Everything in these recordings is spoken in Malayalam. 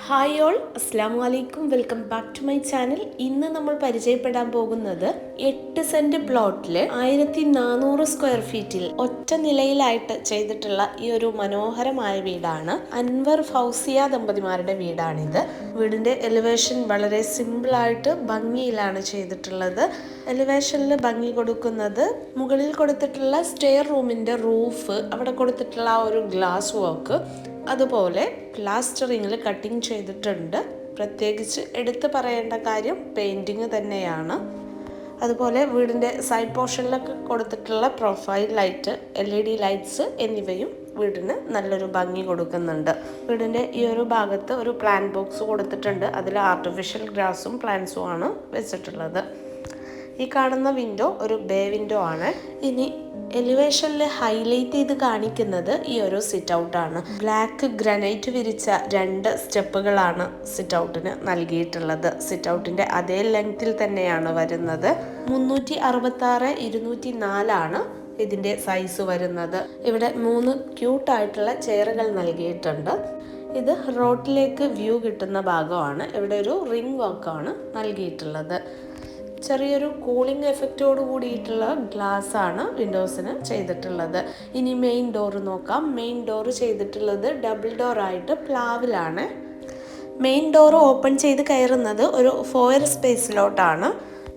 ഹായ് ഓൾ, അസ്സാം വലൈക്കും. Welcome back to my channel. ഇന്ന് നമ്മൾ പരിചയപ്പെടാൻ പോകുന്നത് 8 സെന്റ് പ്ലോട്ടിൽ 1400 സ്ക്വയർ ഫീറ്റിൽ ഒറ്റ നിലയിലായിട്ട് ചെയ്തിട്ടുള്ള ഈ ഒരു മനോഹരമായ വീടാണ്. അൻവർ ഫൗസിയ ദമ്പതിമാരുടെ വീടാണിത്. വീടിന്റെ എലിവേഷൻ വളരെ സിമ്പിളായിട്ട് ഭംഗിയിലാണ് ചെയ്തിട്ടുള്ളത്. എലിവേഷനിൽ ഭംഗി കൊടുക്കുന്നത് മുകളിൽ കൊടുത്തിട്ടുള്ള സ്റ്റെയർ റൂമിന്റെ റൂഫ്, അവിടെ കൊടുത്തിട്ടുള്ള ആ ഒരു ഗ്ലാസ് വർക്ക്, അതുപോലെ പ്ലാസ്റ്ററിങ്ങിൽ കട്ടിങ് ചെയ്തിട്ടുണ്ട്. പ്രത്യേകിച്ച് എടുത്തു പറയേണ്ട കാര്യം പെയിൻറ്റിങ് തന്നെയാണ്. അതുപോലെ വീടിൻ്റെ സൈഡ് പോർഷനിലൊക്കെ കൊടുത്തിട്ടുള്ള പ്രൊഫൈൽ ലൈറ്റ്, LED ലൈറ്റ്സ് എന്നിവയും വീടിന് നല്ലൊരു ഭംഗി കൊടുക്കുന്നുണ്ട്. വീടിൻ്റെ ഈ ഒരു ഭാഗത്ത് ഒരു പ്ലാന്റ് ബോക്സ് കൊടുത്തിട്ടുണ്ട്. അതിൽ ആർട്ടിഫിഷ്യൽ ഗ്രാസും പ്ലാന്റ്സും ആണ് വെച്ചിട്ടുള്ളത്. ഈ കാണുന്ന വിൻഡോ ഒരു ബേ വിൻഡോ ആണ്. ഇനി എലിവേഷനിൽ ഹൈലൈറ്റ് ചെയ്ത് കാണിക്കുന്നത് ഈ ഒരു സിറ്റ് ഔട്ടാണ്. ബ്ലാക്ക് ഗ്രാനൈറ്റ് വിരിച്ച 2 സ്റ്റെപ്പുകളാണ് സിറ്റ് ഔട്ടിന് നൽകിയിട്ടുള്ളത്. സിറ്റ് ഔട്ടിന്റെ അതേ ലെങ്ത്തിൽ തന്നെയാണ് വരുന്നത്. 366 204 ആണ് ഇതിന്റെ സൈസ് വരുന്നത്. ഇവിടെ 3 ക്യൂട്ടായിട്ടുള്ള ചെയറുകൾ നൽകിയിട്ടുണ്ട്. ഇത് റോഡിലേക്ക് വ്യൂ കിട്ടുന്ന ഭാഗമാണ്. ഇവിടെ ഒരു റിംഗ് വർക്കാണ് നൽകിയിട്ടുള്ളത്. ചെറിയൊരു കൂളിംഗ് എഫക്റ്റോട് കൂടിയിട്ടുള്ള ഗ്ലാസ് ആണ് വിൻഡോസിന് ചെയ്തിട്ടുള്ളത്. ഇനി മെയിൻ ഡോർ നോക്കാം. മെയിൻ ഡോർ ചെയ്തിട്ടുള്ളത് ഡബിൾ ഡോർ ആയിട്ട് പ്ലാവിലാണ്. മെയിൻ ഡോർ ഓപ്പൺ ചെയ്ത് കയറുന്നത് ഒരു ഫോയർ സ്പേസിലോട്ടാണ്.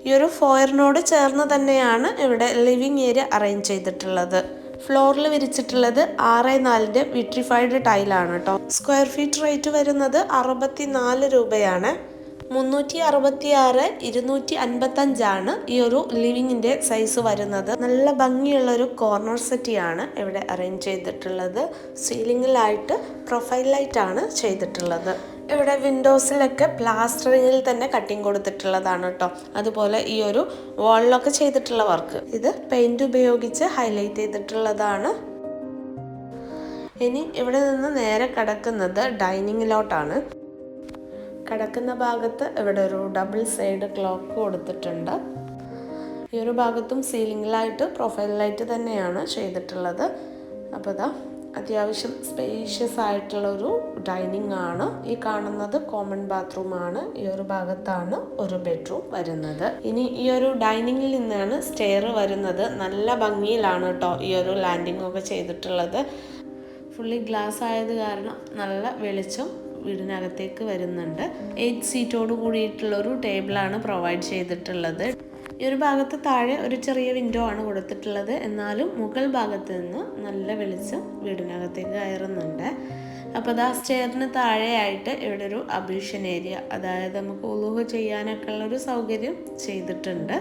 ഈ ഒരു ഫോയറിനോട് ചേർന്ന് തന്നെയാണ് ഇവിടെ ലിവിങ് ഏരിയ അറേഞ്ച് ചെയ്തിട്ടുള്ളത്. ഫ്ലോറിൽ വിരിച്ചിട്ടുള്ളത് 6x4 വിട്രിഫൈഡ് ടൈലാണ് കേട്ടോ. സ്ക്വയർ ഫീറ്റ് റേറ്റ് വരുന്നത് 64 രൂപയാണ്. 366 255 ആണ് ഈ ഒരു ലിവിങ്ങിന്റെ സൈസ് വരുന്നത്. നല്ല ഭംഗിയുള്ളൊരു കോർണർ സെറ്റിയാണ് ഇവിടെ അറേഞ്ച് ചെയ്തിട്ടുള്ളത്. സീലിംഗിലായിട്ട് പ്രൊഫൈൽ ലൈറ്റ് ആണ് ചെയ്തിട്ടുള്ളത്. ഇവിടെ വിൻഡോസിലൊക്കെ പ്ലാസ്റ്ററിങ്ങിൽ തന്നെ കട്ടിങ് കൊടുത്തിട്ടുള്ളതാണ് കേട്ടോ. അതുപോലെ ഈ ഒരു വാളിലൊക്കെ ചെയ്തിട്ടുള്ള വർക്ക് ഇത് പെയിന്റ് ഉപയോഗിച്ച് ഹൈലൈറ്റ് ചെയ്തിട്ടുള്ളതാണ്. ഇനി ഇവിടെ നിന്ന് നേരെ കടക്കുന്നത് ഡൈനിങ്ങിലോട്ടാണ്. കിടക്കുന്ന ഭാഗത്ത് ഇവിടെ ഒരു ഡബിൾ സൈഡ് ക്ലോക്ക് കൊടുത്തിട്ടുണ്ട്. ഈ ഒരു ഭാഗത്തും സീലിംഗിലായിട്ട് പ്രൊഫൈൽ ലൈറ്റ് തന്നെയാണ് ചെയ്തിട്ടുള്ളത്. അപ്പോൾ ഇതാ അത്യാവശ്യം സ്പേഷ്യസ് ആയിട്ടുള്ളൊരു ഡൈനിങ് ആണ്. ഈ കാണുന്നത് കോമൺ ബാത്റൂം ആണ്. ഈ ഒരു ഭാഗത്താണ് ഒരു ബെഡ്റൂം വരുന്നത്. ഇനി ഈ ഒരു ഡൈനിങ്ങിൽ നിന്നാണ് സ്റ്റെയർ വരുന്നത്. നല്ല ഭംഗിയിലാണ് കേട്ടോ ഈ ഒരു ലാൻഡിംഗ് ഒക്കെ ചെയ്തിട്ടുള്ളത്. ഫുള്ളി ഗ്ലാസ് ആയത് കാരണം നല്ല വെളിച്ചം വീടിനകത്തേക്ക് വരുന്നുണ്ട്. 8 സീറ്റോട് കൂടിയിട്ടുള്ളൊരു ടേബിളാണ് പ്രൊവൈഡ് ചെയ്തിട്ടുള്ളത്. ഈ ഒരു ഭാഗത്ത് താഴെ ഒരു ചെറിയ വിൻഡോ ആണ് കൊടുത്തിട്ടുള്ളത്. എന്നാലും മുകൾ ഭാഗത്ത് നിന്ന് നല്ല വെളിച്ചം വീടിനകത്തേക്ക് കയറുന്നുണ്ട്. അപ്പോൾ അത് ആ സ്റ്റെയറിന് താഴെയായിട്ട് ഇവിടെ ഒരു അബ്യൂഷൻ ഏരിയ, അതായത് നമുക്ക് ഉളുഹ് ചെയ്യാനൊക്കെ ഉള്ളൊരു സൗകര്യം ചെയ്തിട്ടുണ്ട്.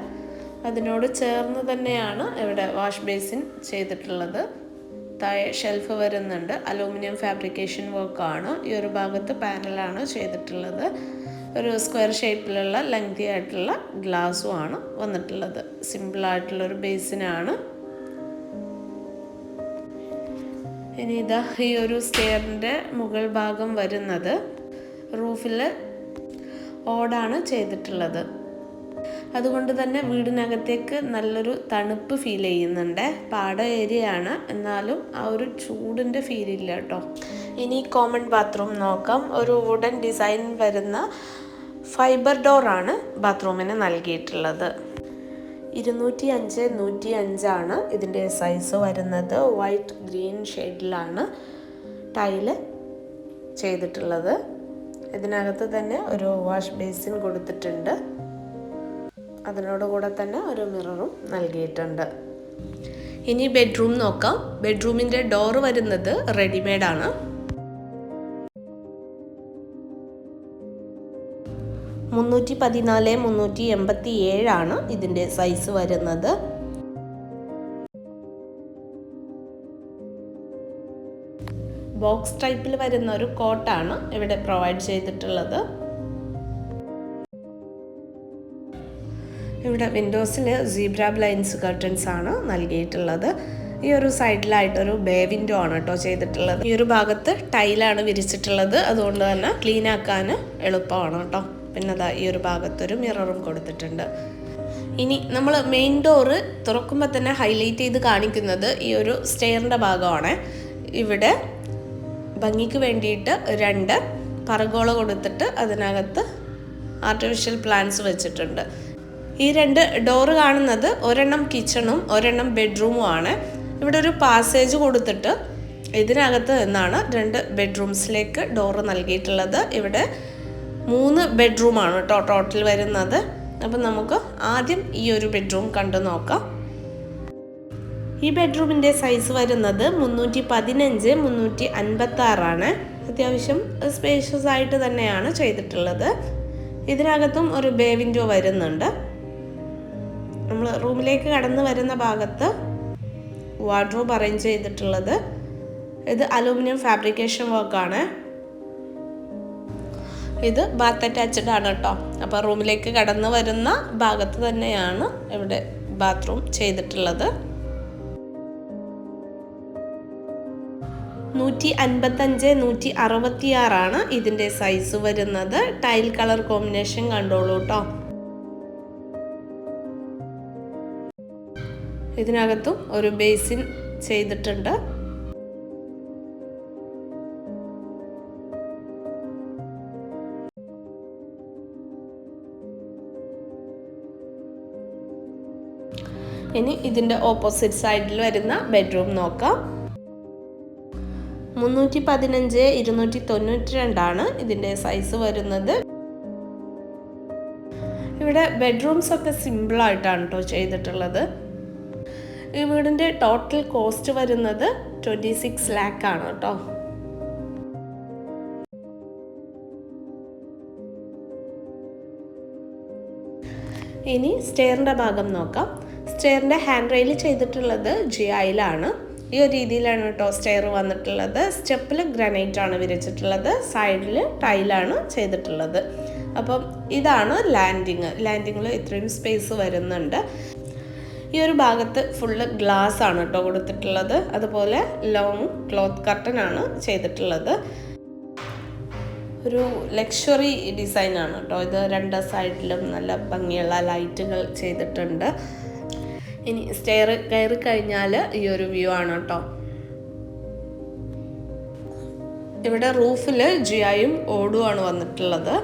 അതിനോട് ചേർന്ന് തന്നെയാണ് ഇവിടെ വാഷ് ബേസിൻ ചെയ്തിട്ടുള്ളത്. താഴെ ഷെൽഫ് വരുന്നുണ്ട്. അലൂമിനിയം ഫാബ്രിക്കേഷൻ വർക്കാണ്. ഈ ഒരു ഭാഗത്ത് പാനലാണ് ചെയ്തിട്ടുള്ളത്. ഒരു സ്ക്വയർ ഷേപ്പിലുള്ള ലെങ്തി ആയിട്ടുള്ള ഗ്ലാസ്സും ആണ് വന്നിട്ടുള്ളത്. സിമ്പിളായിട്ടുള്ളൊരു ബേസിനാണ്. ഇനി ഇതാ ഈ ഒരു സ്റ്റെയറിൻ്റെ മുകൾ ഭാഗം വരുന്നത് റൂഫിൽ ഓടാണ് ചെയ്തിട്ടുള്ളത്. അതുകൊണ്ട് തന്നെ വീടിനകത്തേക്ക് നല്ലൊരു തണുപ്പ് ഫീൽ ചെയ്യുന്നുണ്ട്. പാട ഏരിയ ആണ്, എന്നാലും ആ ഒരു ചൂടിൻ്റെ ഫീൽ ഇല്ല കേട്ടോ. ഇനി കോമൺ ബാത്റൂം നോക്കാം. ഒരു വുഡൻ ഡിസൈൻ വരുന്ന ഫൈബർ ഡോറാണ് ബാത്റൂമിന് നൽകിയിട്ടുള്ളത്. 205 105 ആണ് ഇതിൻ്റെ സൈസ് വരുന്നത്. വൈറ്റ് ഗ്രീൻ ഷെയ്ഡിലാണ് ടൈല് ചെയ്തിട്ടുള്ളത്. ഇതിനകത്ത് തന്നെ ഒരു വാഷ് ബേസിൻ കൊടുത്തിട്ടുണ്ട്. അതിനോടുകൂടെ തന്നെ ഒരു മിററും നൽകിയിട്ടുണ്ട്. ഇനി ബെഡ്റൂം നോക്കാം. ബെഡ്റൂമിൻ്റെ ഡോർ വരുന്നത് റെഡിമെയ്ഡ് ആണ്. 314 387 ആണ് ഇതിൻ്റെ സൈസ് വരുന്നത്. ബോക്സ് ടൈപ്പിൽ വരുന്ന ഒരു കോട്ടാണ് ഇവിടെ പ്രൊവൈഡ് ചെയ്തിട്ടുള്ളത്. ഇവിടെ വിൻഡോസിൽ സീബ്ര ബ്ലൈൻഡ്സ് കർട്ടൻസ് ആണ് നൽകിയിട്ടുള്ളത്. ഈ ഒരു സൈഡിലായിട്ടൊരു ബേ വിൻഡോ ആണ് കേട്ടോ ചെയ്തിട്ടുള്ളത്. ഈ ഒരു ഭാഗത്ത് ടൈലാണ് വിരിച്ചിട്ടുള്ളത്. അതുകൊണ്ട് തന്നെ ക്ലീൻ ആക്കാൻ എളുപ്പമാണ് കേട്ടോ. പിന്നെ അതാ ഈ ഒരു ഭാഗത്തൊരു മിററും കൊടുത്തിട്ടുണ്ട്. ഇനി നമ്മൾ മെയിൻ ഡോറ് തുറക്കുമ്പോൾ തന്നെ ഹൈലൈറ്റ് ചെയ്ത് കാണിക്കുന്നത് ഈ ഒരു സ്റ്റെയറിൻ്റെ ഭാഗമാണ്. ഇവിടെ ഭംഗിക്ക് വേണ്ടിയിട്ട് 2 പർഗോള കൊടുത്തിട്ട് അതിനകത്ത് ആർട്ടിഫിഷ്യൽ പ്ലാന്റ്സ് വെച്ചിട്ടുണ്ട്. ഈ 2 ഡോറ് കാണുന്നത് ഒരെണ്ണം കിച്ചണും ഒരെണ്ണം ബെഡ്റൂമും ആണ്. ഇവിടെ ഒരു പാസേജ് കൊടുത്തിട്ട് ഇതിനകത്ത് നിന്നാണ് 2 ബെഡ്റൂംസിലേക്ക് ഡോറ് നൽകിയിട്ടുള്ളത്. ഇവിടെ 3 ബെഡ്റൂമാണ് കേട്ടോ ടോട്ടൽ വരുന്നത്. അപ്പം നമുക്ക് ആദ്യം ഈ ഒരു ബെഡ്റൂം കണ്ടു നോക്കാം. ഈ ബെഡ്റൂമിൻ്റെ സൈസ് വരുന്നത് 315 356 ആണ്. അത്യാവശ്യം സ്പേഷ്യസ് ആയിട്ട് തന്നെയാണ് ചെയ്തിട്ടുള്ളത്. ഇതിനകത്തും ഒരു ബേ വിൻഡോ വരുന്നുണ്ട്. നമ്മൾ റൂമിലേക്ക് കടന്നു വരുന്ന ഭാഗത്ത് വാർഡ്രോബ് അറേഞ്ച് ചെയ്തിട്ടുള്ളത്. ഇത് അലൂമിനിയം ഫാബ്രിക്കേഷൻ വർക്കാണ്. ഇത് ബാത്ത് അറ്റാച്ച്ഡ് ആണ് കേട്ടോ. അപ്പോൾ റൂമിലേക്ക് കടന്നു വരുന്ന ഭാഗത്ത് തന്നെയാണ് ഇവിടെ ബാത്റൂം ചെയ്തിട്ടുള്ളത്. 155 166 ആണ് ഇതിൻ്റെ സൈസ് വരുന്നത്. ടൈൽ കളർ കോമ്പിനേഷൻ കണ്ടോളൂ കേട്ടോ. ഇതിനകത്തും ഒരു ബേസിൻ ചെയ്തിട്ടുണ്ട്. ഇനി ഇതിൻ്റെ ഓപ്പോസിറ്റ് സൈഡിൽ വരുന്ന ബെഡ്റൂം നോക്കാം. 315 292 ആണ് ഇതിൻ്റെ സൈസ് വരുന്നത്. ഇവിടെ ബെഡ്റൂംസ് ഒക്കെ സിമ്പിളായിട്ടാണ് കേട്ടോ ചെയ്തിട്ടുള്ളത്. ഈ വീടിൻ്റെ ടോട്ടൽ കോസ്റ്റ് വരുന്നത് 26 lakh ആണ് കേട്ടോ. ഇനി സ്റ്റെയറിൻ്റെ ഭാഗം നോക്കാം. സ്റ്റെയറിൻ്റെ ഹാൻഡ് റെയിൽ ചെയ്തിട്ടുള്ളത് ജിഐയിലാണ്. ഈ ഒരു രീതിയിലാണ് കേട്ടോ സ്റ്റെയർ വന്നിട്ടുള്ളത്. സ്റ്റെപ്പിൽ ഗ്രാനൈറ്റ് ആണ് വിരിച്ചിട്ടുള്ളത്. സൈഡിൽ ടൈലാണ് ചെയ്തിട്ടുള്ളത്. അപ്പം ഇതാണ് ലാൻഡിങ്ങിൽ ഇത്രയും സ്പേസ് വരുന്നുണ്ട്. ഈ ഒരു ഭാഗത്ത് ഫുള്ള് ഗ്ലാസ് ആണ് കേട്ടോ കൊടുത്തിട്ടുള്ളത്. അതുപോലെ ലോങ് ക്ലോത്ത് കർട്ടൻ ആണ് ചെയ്തിട്ടുള്ളത്. ഒരു ലക്ഷറി ഡിസൈനാണ് കേട്ടോ ഇത്. 2 സൈഡിലും നല്ല ഭംഗിയുള്ള ലൈറ്റുകൾ ചെയ്തിട്ടുണ്ട്. ഇനി സ്റ്റെയർ കയറി കഴിഞ്ഞാൽ ഈ ഒരു വ്യൂ ആണ് കേട്ടോ. ഇവിടെ റൂഫിൽ ജിഐയും ഓടുമാണ് വന്നിട്ടുള്ളത്.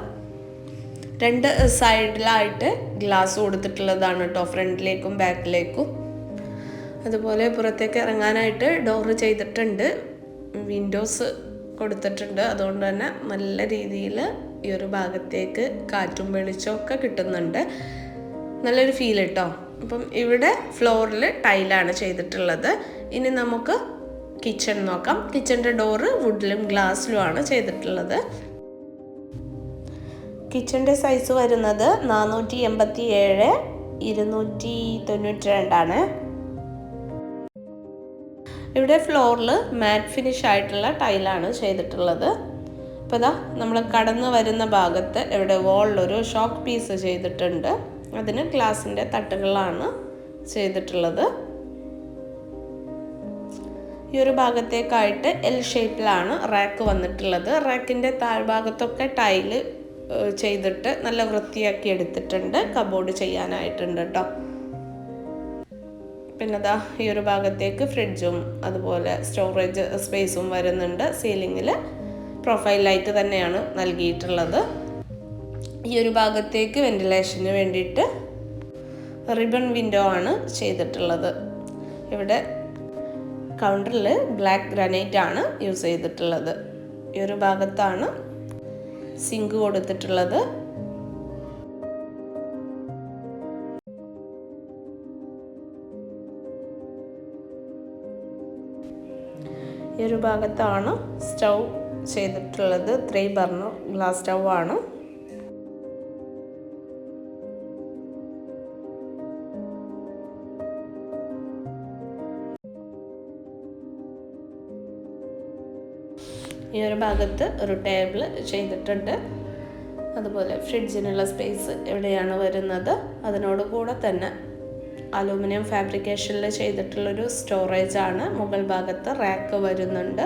2 സൈഡിലായിട്ട് ഗ്ലാസ് കൊടുത്തിട്ടുള്ളതാണ് കേട്ടോ, ഫ്രണ്ടിലേക്കും ബാക്കിലേക്കും. അതുപോലെ പുറത്തേക്ക് ഇറങ്ങാനായിട്ട് ഡോറ് ചെയ്തിട്ടുണ്ട്. വിൻഡോസ് കൊടുത്തിട്ടുണ്ട്. അതുകൊണ്ട് തന്നെ നല്ല രീതിയിൽ ഈ ഒരു ഭാഗത്തേക്ക് കാറ്റും വെളിച്ചവും ഒക്കെ കിട്ടുന്നുണ്ട്. നല്ലൊരു ഫീൽ കേട്ടോ. അപ്പം ഇവിടെ ഫ്ലോറിൽ ടൈലാണ് ചെയ്തിട്ടുള്ളത്. ഇനി നമുക്ക് കിച്ചൺ നോക്കാം. കിച്ചൻ്റെ ഡോറ് വുഡിലും ഗ്ലാസ്സിലും ആണ് ചെയ്തിട്ടുള്ളത്. കിച്ചൻ്റെ സൈസ് വരുന്നത് 487 292 ആണ്. ഇവിടെ ഫ്ലോറിൽ മാറ്റ് ഫിനിഷ് ആയിട്ടുള്ള ടൈലാണ് ചെയ്തിട്ടുള്ളത്. അപ്പോൾ ഇതാ നമ്മൾ കടന്നു വരുന്ന ഭാഗത്ത് ഇവിടെ വോളിലൊരു ഷോക്ക് പീസ് ചെയ്തിട്ടുണ്ട്. അതിന് ഗ്ലാസിൻ്റെ തട്ടുകളാണ് ചെയ്തിട്ടുള്ളത്. ഈ ഒരു ഭാഗത്തേക്കായിട്ട് എൽ ഷേപ്പിലാണ് റാക്ക് വന്നിട്ടുള്ളത്. റാക്കിൻ്റെ താഴ്ഭാഗത്തൊക്കെ ടൈല് ചെയ്തിട്ട് നല്ല വൃത്തിയാക്കി എടുത്തിട്ടുണ്ട്. കബോർഡ് ചെയ്യാനായിട്ടുണ്ട് കേട്ടോ. പിന്നെ ദാ ഈ ഒരു ഭാഗത്തേക്ക് ഫ്രിഡ്ജും അതുപോലെ സ്റ്റോറേജ് സ്പേസും വരുന്നുണ്ട്. സീലിങ്ങിൽ പ്രൊഫൈൽ ലൈറ്റ് തന്നെയാണ് നൽകിയിട്ടുള്ളത്. ഈ ഒരു ഭാഗത്തേക്ക് വെന്റിലേഷന് വേണ്ടിയിട്ട് റിബൺ വിൻഡോ ആണ് ചെയ്തിട്ടുള്ളത്. ഇവിടെ കൗണ്ടറിൽ ബ്ലാക്ക് ഗ്രാനൈറ്റ് ആണ് യൂസ് ചെയ്തിട്ടുള്ളത്. ഈ ഒരു ഭാഗത്താണ് സിങ്ക് കൊടുത്തിട്ടുള്ളത്. ഈ ഒരു ഭാഗത്താണ് സ്റ്റൗ ചെയ്തിട്ടുള്ളത്. 3 ബർണർ ഗ്ലാസ് സ്റ്റൗ ആണ്. ഈ ഒരു ഭാഗത്ത് ഒരു ടേബിൾ ചെയ്തിട്ടുണ്ട്. അതുപോലെ ഫ്രിഡ്ജിനുള്ള സ്പേസ് എവിടെയാണ് വരുന്നത്. അതിനോട് കൂടെ തന്നെ അലൂമിനിയം ഫാബ്രിക്കേഷനിൽ ചെയ്തിട്ടുള്ളൊരു സ്റ്റോറേജ് ആണ്. മുകൾ ഭാഗത്ത് റാക്ക് വരുന്നുണ്ട്.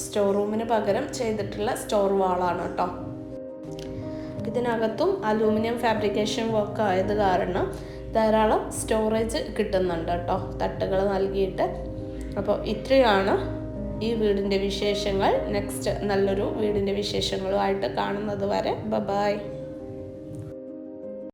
സ്റ്റോർ റൂമിന് പകരം ചെയ്തിട്ടുള്ള സ്റ്റോർ വാളാണ് കേട്ടോ. ഇതിനകത്തും അലൂമിനിയം ഫാബ്രിക്കേഷൻ വർക്ക് ആയത് കാരണം ധാരാളം സ്റ്റോറേജ് കിട്ടുന്നുണ്ട് കേട്ടോ, തട്ടുകൾ നൽകിയിട്ട്. അപ്പോൾ ഇത്രയാണ് ഈ വീടിൻ്റെ വിശേഷങ്ങൾ നെക്സ്റ്റ് നല്ലൊരു വീടിൻ്റെ വിശേഷങ്ങളുമായിട്ട് കാണുന്നത് വരെ ബൈ.